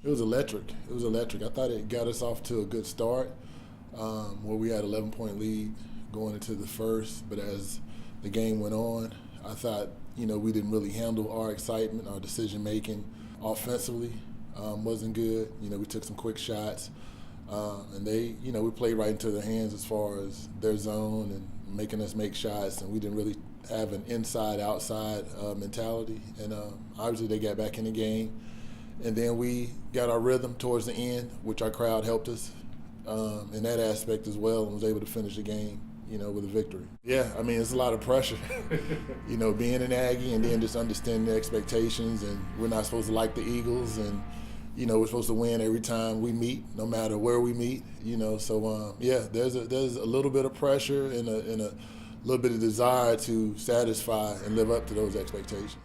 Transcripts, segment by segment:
It was electric. It was electric. I thought it got us off to a good start, where we had 11-point lead going into the first. But as the game went on, I thought, we didn't really handle our excitement, our decision making offensively wasn't good. We took some quick shots, and we played right into their hands as far as their zone and making us make shots, and we didn't really have an inside-outside mentality. And obviously they got back in the game. And then we got our rhythm towards the end, which our crowd helped us in that aspect as well, and was able to finish the game, with a victory. Yeah, it's a lot of pressure, being an Aggie and then just understanding the expectations, and we're not supposed to like the Eagles, and, we're supposed to win every time we meet, no matter where we meet, So, there's a little bit of pressure and a little bit of desire to satisfy and live up to those expectations.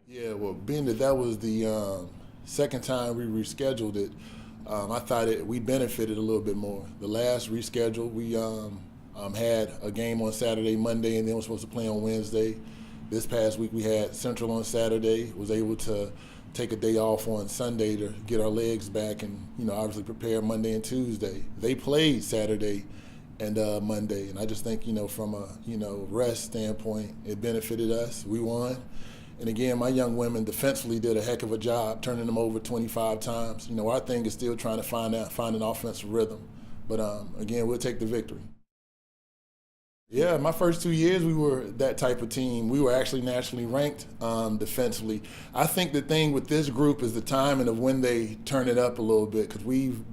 Yeah, well, being that was the second time we rescheduled it, I thought we benefited a little bit more. The last reschedule, we had a game on Saturday, Monday, and then we're supposed to play on Wednesday. This past week we had Central on Saturday, was able to take a day off on Sunday to get our legs back and, obviously prepare Monday and Tuesday. They played Saturday and Monday, and I just think, from a, rest standpoint, it benefited us. We won. And again, my young women defensively did a heck of a job, turning them over 25 times. Our thing is still trying to find an offensive rhythm. But again, we'll take the victory. Yeah, my first 2 years, we were that type of team. We were actually nationally ranked defensively. I think the thing with this group is the timing of when they turn it up a little bit, because we've,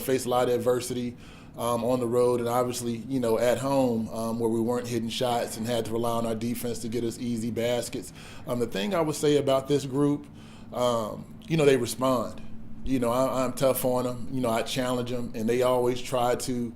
faced a lot of adversity on the road, and obviously, at home where we weren't hitting shots and had to rely on our defense to get us easy baskets. The thing I would say about this group, they respond. I'm tough on them. I challenge them, and they always try to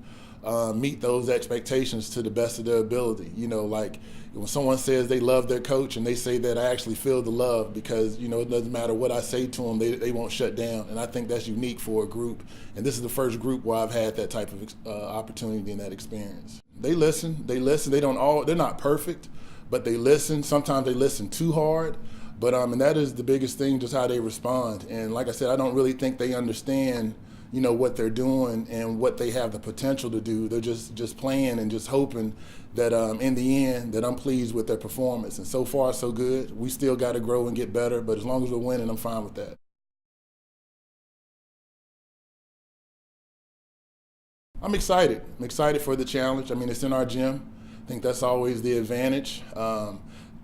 meet those expectations to the best of their ability. Like when someone says they love their coach and they say that, I actually feel the love, because, it doesn't matter what I say to them, they won't shut down. And I think that's unique for a group. And this is the first group where I've had that type of opportunity and that experience. They listen. They're not perfect, but they listen. Sometimes they listen too hard. But and that is the biggest thing, just how they respond. And like I said, I don't really think they understand what they're doing and what they have the potential to do. They're just playing and just hoping that in the end that I'm pleased with their performance. And so far, so good. We still got to grow and get better, but as long as we're winning, I'm fine with that. I'm excited. I'm excited for the challenge. It's in our gym. I think that's always the advantage. I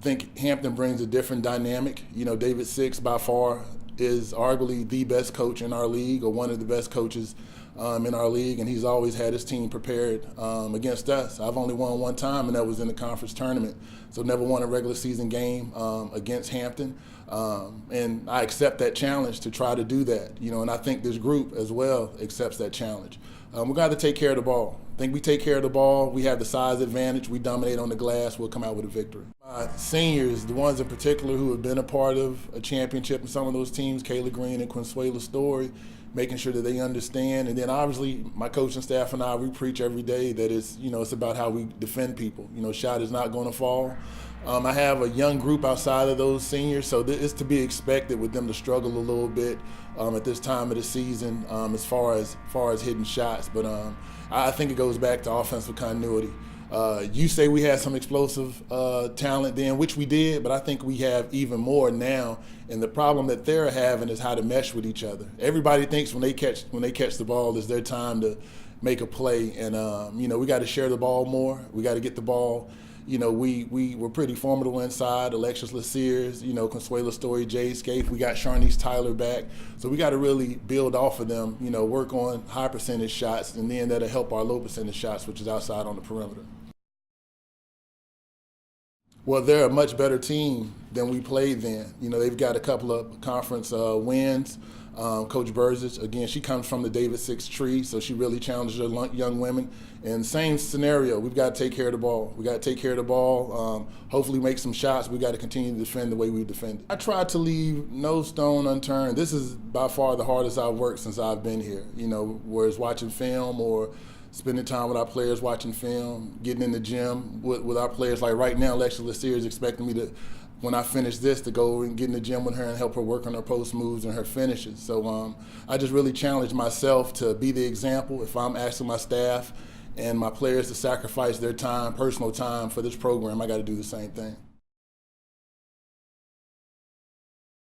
think Hampton brings a different dynamic. David Six by far is arguably the best coach in our league, or one of the best coaches in our league, and he's always had his team prepared against us. I've only won one time, and that was in the conference tournament, so never won a regular season game against Hampton. And I accept that challenge to try to do that, and I think this group as well accepts that challenge. We're going to take care of the ball. I think we take care of the ball. We have the size advantage. We dominate on the glass. We'll come out with a victory. Seniors, the ones in particular who have been a part of a championship in some of those teams, Kayla Green and Consuela Story, making sure that they understand. And then obviously my coaching staff and I, we preach every day that it's about how we defend people. Shot is not going to fall. I have a young group outside of those seniors, so it's to be expected with them to struggle a little bit at this time of the season as far as hitting shots. But I think it goes back to offensive continuity. You say we had some explosive talent then, which we did, but I think we have even more now. And the problem that they're having is how to mesh with each other. Everybody thinks when they catch the ball is their time to make a play, and we got to share the ball more. We got to get the ball. We were pretty formidable inside. Alexis Laceers, Consuela Story, Jay Scaife. We got Sharnice Tyler back. So we got to really build off of them, work on high percentage shots, and then that'll help our low percentage shots, which is outside on the perimeter. Well, they're a much better team than we played then. They've got a couple of conference wins. Coach Burzich, again, she comes from the David Six tree, so she really challenges her young women. And same scenario, we've got to take care of the ball. We got to take care of the ball, hopefully make some shots. We got to continue to defend the way we defended. I tried to leave no stone unturned. This is by far the hardest I've worked since I've been here, whereas watching film or spending time with our players watching film, getting in the gym with our players. Like right now, Alexis Laceer is expecting me to when I finish this to go and get in the gym with her and help her work on her post moves and her finishes. So I just really challenge myself to be the example. If I'm asking my staff and my players to sacrifice their time, personal time for this program, I got to do the same thing.